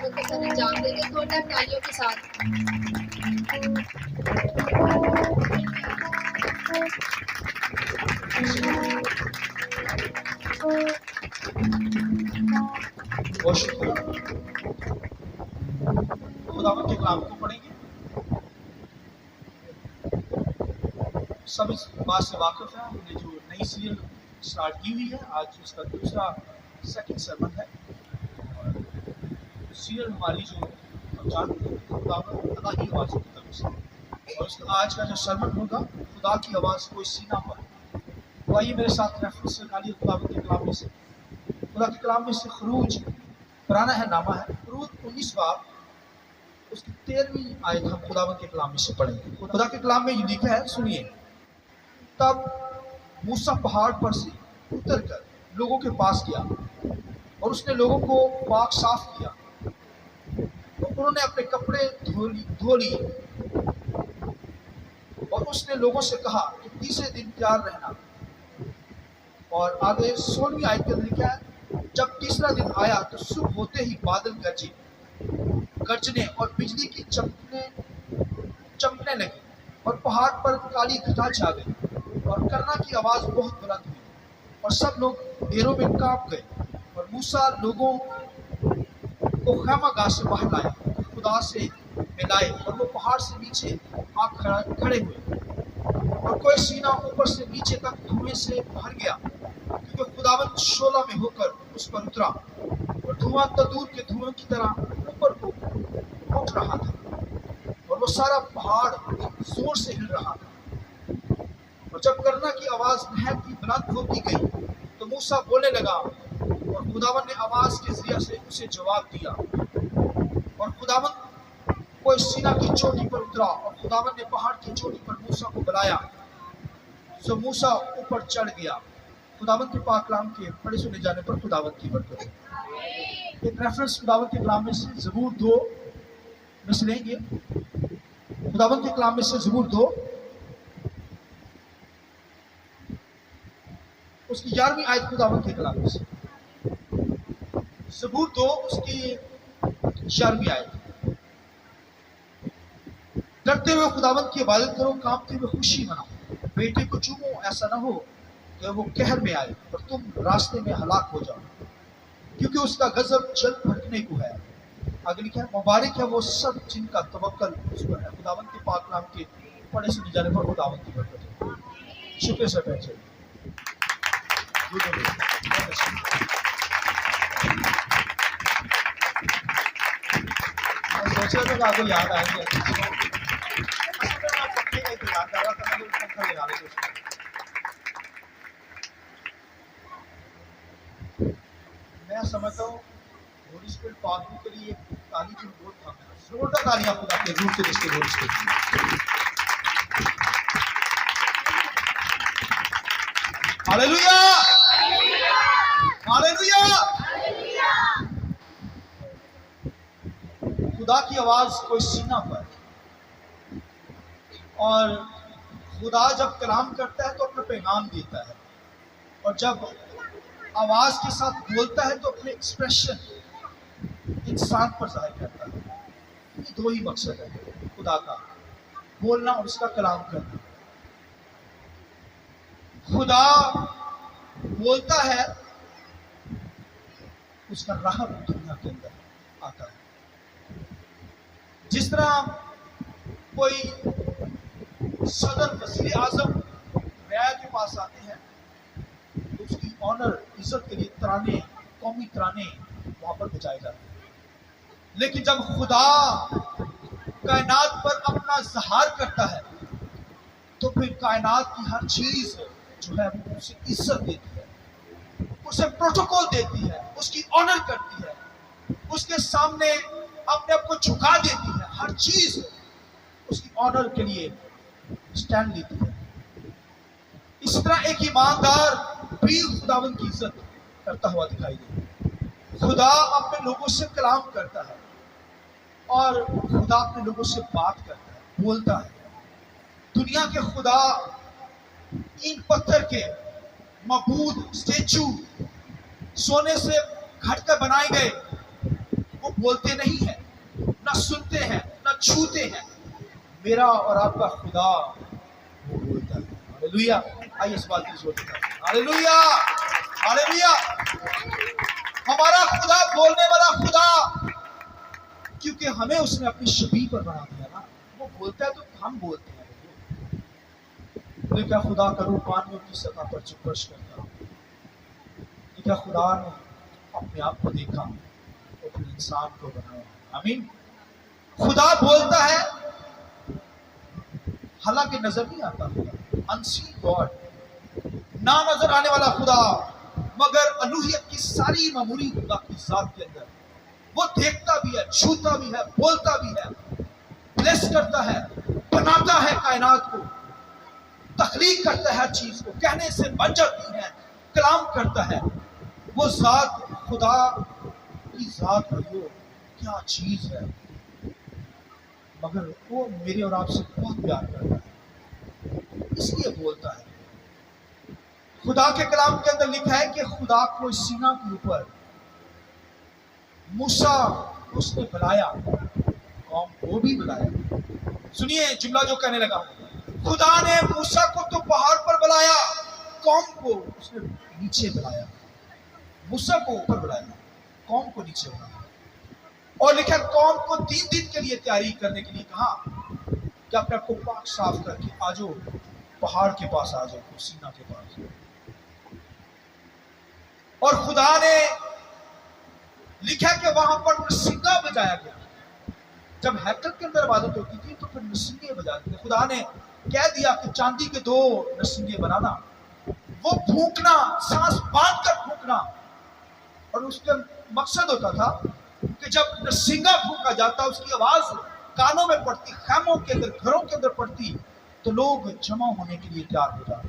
مختصر انجام دیں گے تھوڑا تالیوں کے ساتھ۔ بہت شکریہ۔ خداوند کے کلام کو پڑھیں گے۔ سب اس بات سے واقف ہیں، ہم نے جو نئی سیریل اسٹارٹ کی ہوئی ہے، آج اس کا دوسرا سیکنڈ سرمن ہے۔ سیریل ہماری جو ہم جانتے ہیں خداوند خدا کی آواز کی طرف سے، اور اس کا آج کا جو سرمن ہوگا خدا کی آواز کوئی سینہ پر۔ تو آئیے میرے ساتھ ریفرنس سے نکالیے خداوند کے کلام میں سے، خدا کے کلام میں سے خروج پرانا ہے نامہ ہے، خروج 19 باب اس کی 13ویں آیت ہم خداوند کے کلام میں سے پڑھیں گے۔ خدا کے کلام میں یہ لکھا ہے، سنیے۔ تب موسیٰ پہاڑ پر سے اتر کر لوگوں کے پاس گیا اور اس نے لوگوں کو پاک صاف کیا، تو انہوں نے اپنے کپڑے دھو لیے، اور اس نے لوگوں سے کہا کہ تیسرے دن تیار رہنا۔ اور آگے 16ویں آیت کے اندر لکھا ہے، جب تیسرا دن آیا تو صبح ہوتے ہی بادل گرجنے اور بجلی کی چمکنے لگی، اور پہاڑ پر کالی گھٹا چھا گئی، اور کرنا کی آواز بہت بلند ہوئی، اور سب لوگ ڈیروں میں کانپ گئے۔ اور موسیٰ لوگوں کو خیمہ گاہ سے باہر لایا، خدا سے ملائے، اور وہ پہاڑ سے نیچے آ کھڑے ہوئے، اور کوئی سینہ اوپر سے نیچے تک دھوئیں سے بھر گیا، کیونکہ خداوند شعلہ میں ہو کر اس پر اترا، اور دھواں تندور کے دھوئیں کی طرح اوپر کو اٹھ رہا تھا، اور وہ سارا پہاڑ زور سے ہل رہا تھا۔ اور جب کرنا کی آواز نہایت ہی بلند ہوتی گئی تو موسیٰ بولنے لگا، اور خداوند نے آواز کے ذریعے سے اسے جواب دیا، اور خداوند کوئی سینہ کی چوٹی پر اترا، اور خداوند نے پہاڑ کی چوٹی پر موسیٰ کو بلایا، سو موسیٰ اوپر چڑھ گیا۔ خداوند کے پاک کلام کے پڑھے سنے جانے پر خداوند کی برکت ہو۔ ایک ریفرنس خداوند کے کلام میں سے زبور 2 میں سے لیں گے۔ خداوند کے کلام میں سے زبور 2 اس کی 11ویں آیت خداوند کے کلام میں سے، زبور 2 اس کی 11ویں آیت۔ ڈرتے ہوئے خداوند کی عبادت کرو، کانپتے ہوئے خوشی مناؤ، بیٹے کو چومو، ایسا نہ ہو کہ وہ قہر میں آئے اور تم راستے میں ہلاک ہو جاؤ، کیونکہ اس کا غضب جلد بھڑکنے کو ہے۔ آگے لکھا ہے، مبارک ہے وہ سب جن کا توکل اس پر ہے۔ خداوند کے پاک کلام کے پڑھے سنے جانے پر خداوند کی برکت ہو۔ شکریہ سے بیٹھے۔ میں سوچ رہا تھا کہ آپ کو یاد آئیں گے، میں سمجھتا ہوں ہولی اسپرٹ پاک کے لیے تالی کی بہت کام ہے۔ زوردار تالیاں خدا کے روح کے رشتے ہولی اسپرٹ۔ Hallelujah, hallelujah. خدا کی آواز کوئی سینہ پر، اور خدا جب کلام کرتا ہے تو اپنا پیغام دیتا ہے، اور جب آواز کے ساتھ بولتا ہے تو اپنے ایکسپریشن انسان پر ظاہر کرتا ہے۔ یہ 2 ہی مقصد ہے خدا کا، بولنا اور اس کا کلام کرنا۔ خدا بولتا ہے، اس کا رحم دنیا کے اندر آتا ہے۔ جس طرح کوئی صدر وزیر اعظم رعایا کے پاس آتے ہیں تو اس کی آنر عزت کے لیے ترانے، قومی ترانے وہاں پر بجائے جاتے ہیں، لیکن جب خدا کائنات پر اپنا اظہار کرتا ہے تو پھر کائنات کی ہر چیز جو ہے وہ اسے عزت دیتی ہے، اسے پروٹوکول دیتی ہے، اس کی آنر کرتی ہے، اس کے سامنے اپنے آپ کو جھکا دیتی ہے، ہر چیز اس کی آنر کے لیے سٹینڈ لیتی ہے۔ اس طرح ایک ایماندار بھی خداوند کی عزت کرتا ہوا دکھائی دے۔ خدا اپنے لوگوں سے کلام کرتا ہے، اور خدا اپنے لوگوں سے بات کرتا ہے، بولتا ہے۔ دنیا کے خدا اینٹ پتھر کے معبود اسٹیچو، سونے سے گھڑ کر بنائے گئے وہ بولتے نہیں ہیں، نہ سنتے ہیں، نہ چھوتے ہیں. میرا اور آپ کا خدا وہ بولتا ہے. ہاللیلویا. آئیے اس بات کی زور سے کریں. ہاللیلویا ہاللیلویا. ہمارا خدا بولنے والا خدا، کیونکہ ہمیں اس نے اپنی شبیہ پر بنا دیا نا. وہ بولتا ہے تو ہم بولتے ہیں. کیا خدا کا روح پانیوں کی سطح پر چپرش کرتا ہوں. کیا خدا نے اپنے آپ کو دیکھا اور پھر انسان کو بنایا. آمین. خدا بولتا ہے حالانکہ نظر نہیں آتا خدا. انسین گاڈ، نہ نظر آنے والا خدا، مگر الوہیت کی ساری معمولی خدا کی ذات کے اندر وہ دیکھتا بھی ہے، چھوتا بھی ہے، بولتا بھی ہے، بلیس کرتا ہے، بناتا ہے کائنات کو، تخلیق کرتا ہے ہر چیز کو، کہنے سے بن جاتی ہے، کلام کرتا ہے. وہ ذات خدا کی ذات بھائیو کیا چیز ہے. مگر وہ میرے اور آپ سے بہت پیار کرتا ہے، اس لیے بولتا ہے. خدا کے کلام کے اندر لکھا ہے کہ خدا کو سینا کے اوپر موسیٰ اس نے بلایا، قوم کو بھی بلایا. سنیے جملہ جو کہنے لگا ہوں. خدا نے موسیٰ کو تو پہاڑ پر بلایا، قوم کو اس نے نیچے بلایا. موسیٰ کو اوپر بلایا، قوم کو نیچے بلایا. اور لکھا قوم کو 3 دن کے لیے تیاری کرنے کے لیے کہا کہ اپنے آپ کو پاک صاف کر کے آ جاؤ، پہاڑ کے پاس آ جاؤ، سینا کے پاس. اور خدا نے لکھا کہ وہاں پر نرسنگا بجایا گیا. جب ہیکل کے اندر عبادت ہوتی تھی تو پھر نرسنگے بجاتے تھے. خدا نے کہہ دیا کہ چاندی کے 2 نرسنگے بنانا، وہ پھونکنا، سانس باندھ کر پھونکنا. اور اس کا مقصد ہوتا تھا کہ جب نرسنگا پھونکا جاتا، اس کی آواز کانوں میں پڑتی، خیموں کے اندر، گھروں کے اندر پڑتی، تو لوگ جمع ہونے کے لیے تیار ہو جاتے.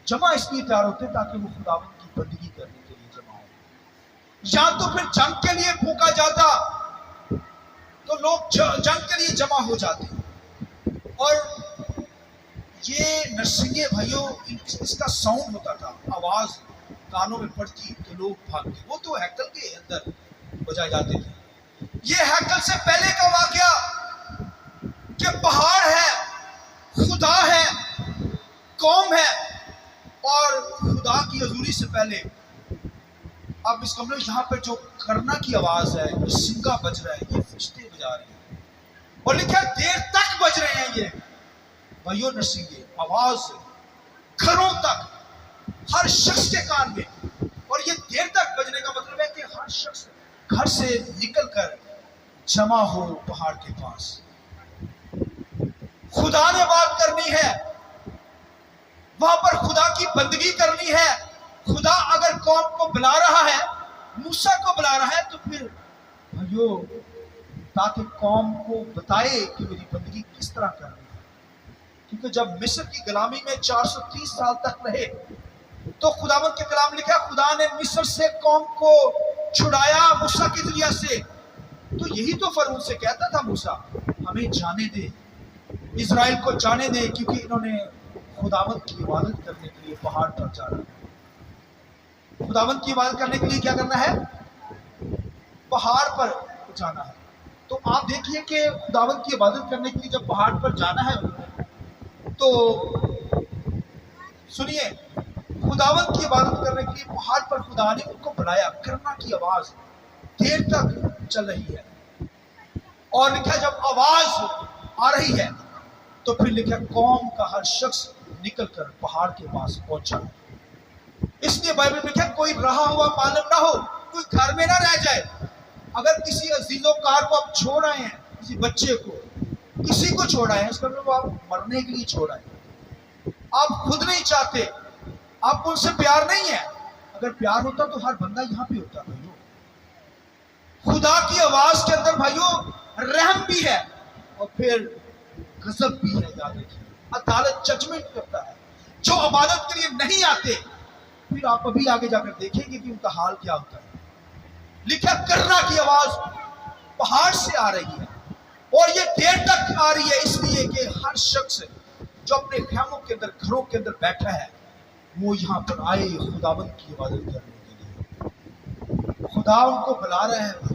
جمع اس لیے تیار ہوتے تاکہ وہ خداوند کی بندگی کرنے کے لیے جمع ہو. یا تو پھر جنگ کے لیے پھونکا جاتا تو لوگ جنگ کے لیے جمع ہو جاتے. اور یہ نرسنگے بھائیوں، اس کا ساؤنڈ ہوتا تھا، آواز کانوں میں پڑتی تو لوگ بھاگتے. وہ تو ہیکل کے اندر بجائے جاتے تھے. یہ ہیکل سے پہلے کا واقعہ کہ پہاڑ ہے، خدا ہے، قوم ہے، اور خدا کی حضوری سے پہلے اب اس کمرے یہاں پہ جو کرنا کی آواز ہے، یہ سنگا بج رہا ہے، یہ فرشتے بجا رہے ہیں. اور لکھا دیر تک بج رہے ہیں یہ بھائیو نرسنگے. آواز گھروں تک، ہر شخص کے کان میں. اور یہ دیر تک بجنے کا مطلب ہے کہ ہر شخص گھر سے نکل کر جمع ہو پہاڑ کے پاس. خدا نے بات کرنی ہے، وہاں پر خدا کی بندگی کرنی ہے. خدا اگر قوم کو بلا رہا ہے، موسیٰ کو بلا رہا ہے، تو پھر بھائیو تاکہ قوم کو بتائے کہ میری بندگی کس طرح کرنی ہے. کیونکہ جب مصر کی غلامی میں 430 سال تک رہے تو خداوند کے کلام لکھا خدا نے مصر سے قوم کو چھڑایا موسیٰ کے ذریعہ سے. تو یہی تو فرعون سے کہتا تھا موسیٰ ہمیں جانے دے، اسرائیل کو جانے دے، کیونکہ انہوں نے خداوند کی عبادت کرنے کے لیے پہاڑ پر جانا ہے. خداوند کی عبادت کرنے کے لیے کیا کرنا ہے؟ پہاڑ پر جانا ہے. تو آپ دیکھیے کہ خداوند کی عبادت کرنے کے لیے جب پہاڑ پر جانا ہے تو سنیے، خداوند کی عبادت کرنے کے لیے پہاڑ پر خدا نے ان کو بلایا. کرنا کی آواز دیر تک چل رہی ہے. اور لکھا جب آواز آ رہی ہے تو پھر لکھا قوم کا ہر شخص نکل کر پہاڑ کے پاس پہنچا. اس لیے بائبل میں لکھا کوئی رہا ہوا معلوم نہ ہو، کوئی گھر میں نہ رہ جائے. اگر کسی عزیز و کار کو آپ چھوڑ آئے ہیں، کسی بچے کو، کسی کو چھوڑ آئے ہیں، اس کا مطلب آپ مرنے کے لیے چھوڑ آئے ہیں. آپ خود نہیں چاہتے، آپ کو ان سے پیار نہیں ہے. اگر پیار ہوتا تو ہر بندہ یہاں پہ ہوتا. بھائیو خدا کی آواز کے اندر بھائیو رحم بھی ہے اور پھر غضب بھی ہے. یاد رکھیے عدالت ججمنٹ کرتا ہے. جو عبادت کے لیے نہیں آتے پھر آپ ابھی آگے جا کر دیکھیں گے کہ ان کا حال کیا ہوتا ہے. لکھا کرنا کی آواز پہاڑ سے آ رہی ہے اور یہ دیر تک آ رہی ہے اس لیے کہ ہر شخص جو اپنے خیموں کے اندر، گھروں کے اندر بیٹھا ہے، وہ یہاں پر آئے خداوند کی عبادت کرنے کے لیے. خدا ان کو بلا رہے ہیں.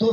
2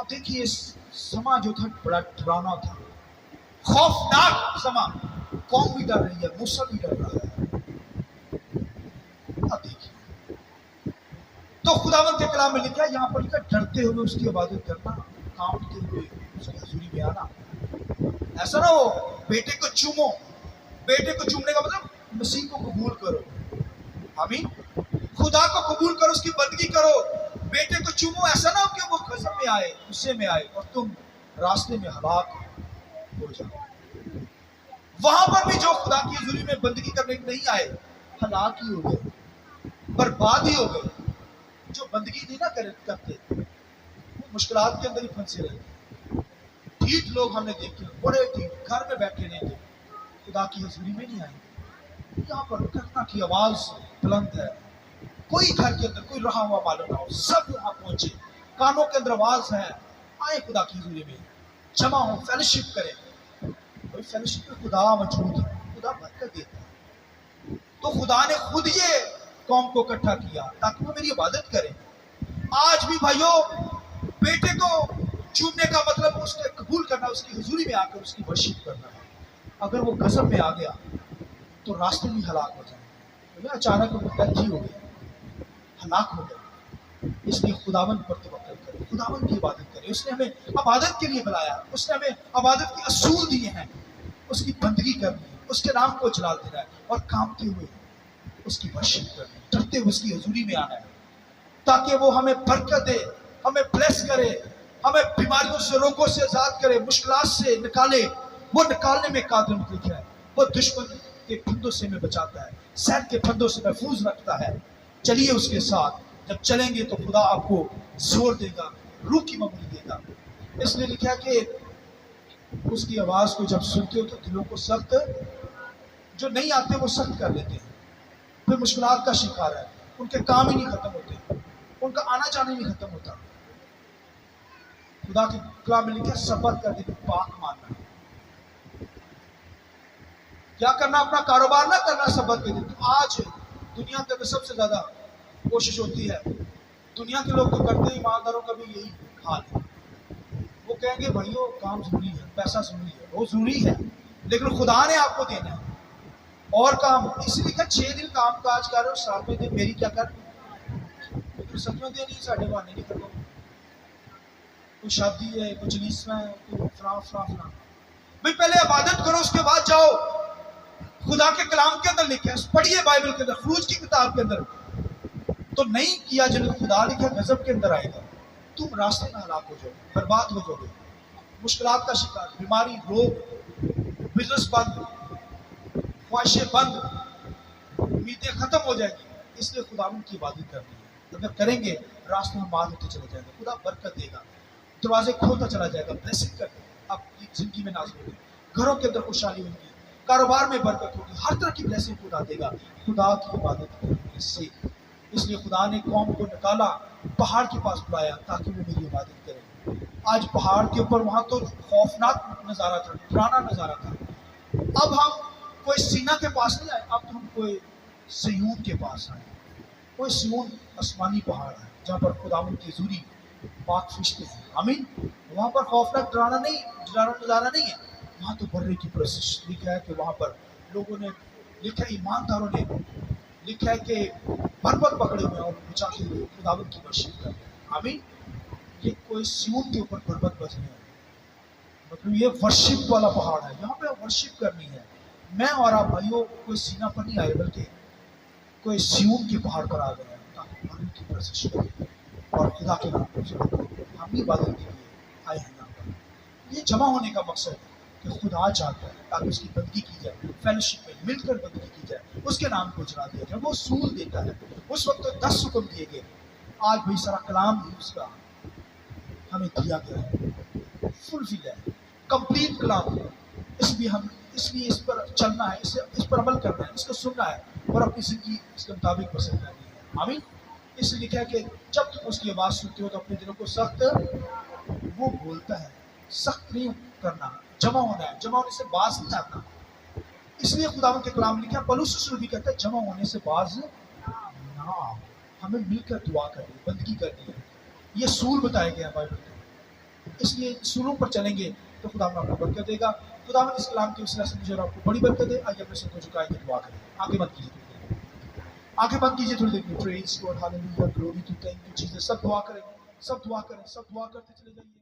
اب دیکھیے سما جو تھا بڑا ڈرانا تھا، خوفناک سما، قوم بھی ڈر رہی ہے، موسیٰ بھی ڈر رہا ہے۔ اب دیکھیے تو خداوند کے کلام میں لکھا ہے، یہاں پر لکھا ڈرتے ہوئے اس کی عبادت کرنا، کانپتے ہوئے اس کی حضوری میں آنا۔ ایسا نہ ہو بیٹے کو چومو، بیٹے کو چومنے کا مطلب مسیح کو قبول کرو، آمین، خدا کو قبول کرو، اس کی بندگی کرو۔ بیٹے کو چومو، ایسا نہ ہو کہ وہ غضب میں آئے، غصے میں آئے اور تم راستے میں ہلاک ہو جاؤ۔ وہاں پر بھی جو خدا کی حضوری میں بندگی کرنے نہیں آئے، ہلاک ہی ہو گئے، برباد ہی ہو گئے۔ جو بندگی نہیں نہ کرتے وہ مشکلات کے اندر ہی پھنسے رہتے۔ ٹھیک لوگ ہم نے دیکھے، بڑے ٹھیک گھر میں بیٹھے رہتے، خدا کی حضوری میں نہیں آئے۔ یہاں پر کرنا کی آواز بلند ہے، کوئی گھر کے اندر کوئی رہا ہوا معلوم نہ ہو، سب یہاں پہنچے، کانوں کے اندر آواز ہے، آئے خدا کی حضوری میں، جمع ہو، فیلوشپ کریں۔ اور فیلوشپ میں خدا موجود ہے، خدا برکت دیتا ہے۔ تو خدا نے خود یہ قوم کو اکٹھا کیا تاکہ وہ میری عبادت کرے۔ آج بھی بھائیوں، بیٹے کو چومنے کا مطلب اس کو قبول کرنا، اس کی حضوری میں آ کر اس کی ورشپ کرنا ہے۔ اگر وہ غضب میں آ گیا تو راستے میں ہلاک ہو جائے گا، اچانک وہ ڈیتھ ہی ہو گئی، ہلاک ہو گیا۔ اس لیے خداوند پر توکل کرے، خداوند کی عبادت کرے۔ اس نے ہمیں عبادت کے لیے بلایا، اس نے ہمیں عبادت کے اصول دیے ہیں، اس کی بندگی کرنی ہے، اس کے نام کو جلال دینا ہے اور کامتے ہوئے اس کی ورشپ کرنی ہے، ڈرتے ہوئے اس کی حضوری میں آنا ہے تاکہ وہ ہمیں برکت دے، ہمیں بلیس کرے، ہمیں بیماریوں سے، روگوں سے آزاد کرے، مشکلات سے نکالے۔ وہ نکالنے میں قادر لکھا ہے، وہ دشمن کے پھندوں سے ہمیں بچاتا ہے، شر کے پھندوں سے محفوظ رکھتا ہے۔ چلیے اس کے ساتھ، جب چلیں گے تو خدا آپ کو زور دے گا، روح کی مملی دے گا۔ اس لیے لکھا کہ اس کی آواز کو جب سنتے ہو تو دلوں کو سخت، جو نہیں آتے وہ سخت کر لیتے ہیں، پھر مشکلات کا شکار ہے، ان کے کام ہی نہیں ختم ہوتے، ان کا آنا جانا ہی نہیں ختم ہوتا۔ خدا کے کلام میں لکھا صبر کر کے پاک ماننا، کیا کرنا؟ اپنا کاروبار نہ کرنا صبر کے دن۔ آج دنیا کے اندر سب سے زیادہ کوشش ہوتی ہے، دنیا کے لوگ تو کرتے ہیں، ایمانداروں کا بھی یہی حال ہے، وہ کہیں گے بھائیو کام ضروری ہے، پیسہ ضروری ہے، وہ ضروری ہے، لیکن خدا نے آپ کو دینا ہے اور کام، اس لیے کہ 6 دن کام کاج کر رہے ہو، 7ویں دن میری کیا کر، لیکن 7ویں دن ہی ساڑھے بہانے نہیں کرو، کوئی شادی ہے، کوئی جلیسہ ہے، کوئی فلاں فلاں فلاں۔ بھائی پہلے عبادت کرو، اس کے بعد جاؤ۔ خدا کے کلام کے اندر لکھا ہے، پڑھیے بائبل کے اندر، خروج کی کتاب کے اندر، تو نہیں کیا جن خدا لکھا غضب کے اندر آئے گا، تم راستے میں ہلاک ہو جاؤ گے، برباد ہو جاؤ گے، مشکلات کا شکار، بیماری، روگ، بزنس بند، خواہشیں بند، امیدیں ختم ہو جائیں گی۔ اس لیے خدا کی عبادت کرنی ہے، اگر کریں گے راستے میں بات ہوتے چلے جائیں گے، خدا برکت دے گا، دروازے کھولتا چلا جائے گا، بلیسنگ کر کے آپ کی زندگی میں نازل ہوگی، گھروں کے اندر خوشحالی ہوگی، کاروبار میں برکت ہوگی، ہر طرح کی بلیسنگ خدا دے گا خدا کی عبادت کرنے سے۔ اس لیے خدا نے قوم کو نکالا، پہاڑ کے پاس بلایا تاکہ وہ میری عبادت کرے۔ آج پہاڑ کے اوپر وہاں تو خوفناک نظارہ تھا، ڈرانا نظارہ تھا، اب ہم کوئی سینا کے پاس نہیں آئے، اب تو ہم کوئی سیون کے پاس آئے۔ کوئی سیون آسمانی پہاڑ ہے جہاں پر خداوند کی حضوری پاک فرشتے ہیں، آمین۔ وہاں پر خوفناک ڈرانا نظارہ نہیں ہے، وہاں تو برے کی پرستش لکھا ہے کہ وہاں پر لوگوں نے لکھا ہے، ایمانداروں نے لکھا ہے کہ بربت پکڑے ہوئے اور بچاتے ہوئے خداوند کی ورشپ کر رہے ہیں، آمین۔ یہ کوئی سیون کے اوپر بربت بج رہے ہیں، مطلب یہ ورشپ والا پہاڑ ہے، یہاں پہ ورشپ کرنی ہے۔ میں اور آپ بھائیوں کوئی سینا پر نہیں آئے بلکہ کوئی سیون کے پہاڑ پر آ گئے ہیں تاکہ برے کی پرستش کریں اور خدا کے نام کو جلال دیں۔ ہم بھی عبادت کے لیے آئے ہیں یہاں پر۔ یہ جمع ہونے کا مقصد ہے کہ خدا چاہتا ہے تاکہ اس کی بندگی کی جائے، فیلوشپ میں مل کر بندگی کی جائے، اس کے نام کو جلا دیا جائے۔ وہ اصول دیتا ہے، اس وقت 10 حکم دیے گئے، آج بھی سارا کلام ہی اس کا ہمیں دیا گیا ہے، فلفل ہے، کمپلیٹ کلام ہے۔ اس لیے اس پر چلنا ہے، اس پر عمل کرنا ہے، اس کو سننا ہے اور اپنی زندگی اس کے مطابق بسر کرنی ہے، آمین۔ اس لیے لکھا ہے کہ جب تم اس کی آواز سنتے ہو تو اپنے دلوں کو سخت، وہ بولتا ہے سخت نہیں کرنا، جمع ہونا ہے، جمع ہونے سے باز نہیں آتا۔ اس لیے خداوند کے کلام لکھا ہے، پولس رسول بھی کہتا ہے جمع ہونے سے باز نہ آؤ، ہمیں مل کر دعا کرنی ہے، بندگی کرنی ہے، یہ اصول بتائے گئے ہیں بائبل میں۔ اس لیے اصولوں پر چلیں گے تو خدا ہم آپ کو برکت دے گا. خدا اس کلام کے وسیلہ سے مجھے اور آپ کو بڑی برکت دے. آئیے اپنے سر کو جھکائیں گے, دعا کریں. آگے مت کیجیے, آگے بند کیجیے تھوڑی دیر میں. Praise God, hallelujah, glory to, thank you Jesus. سب دعا کریں, سب دعا کریں, سب دعا کرتے چلے جائیے.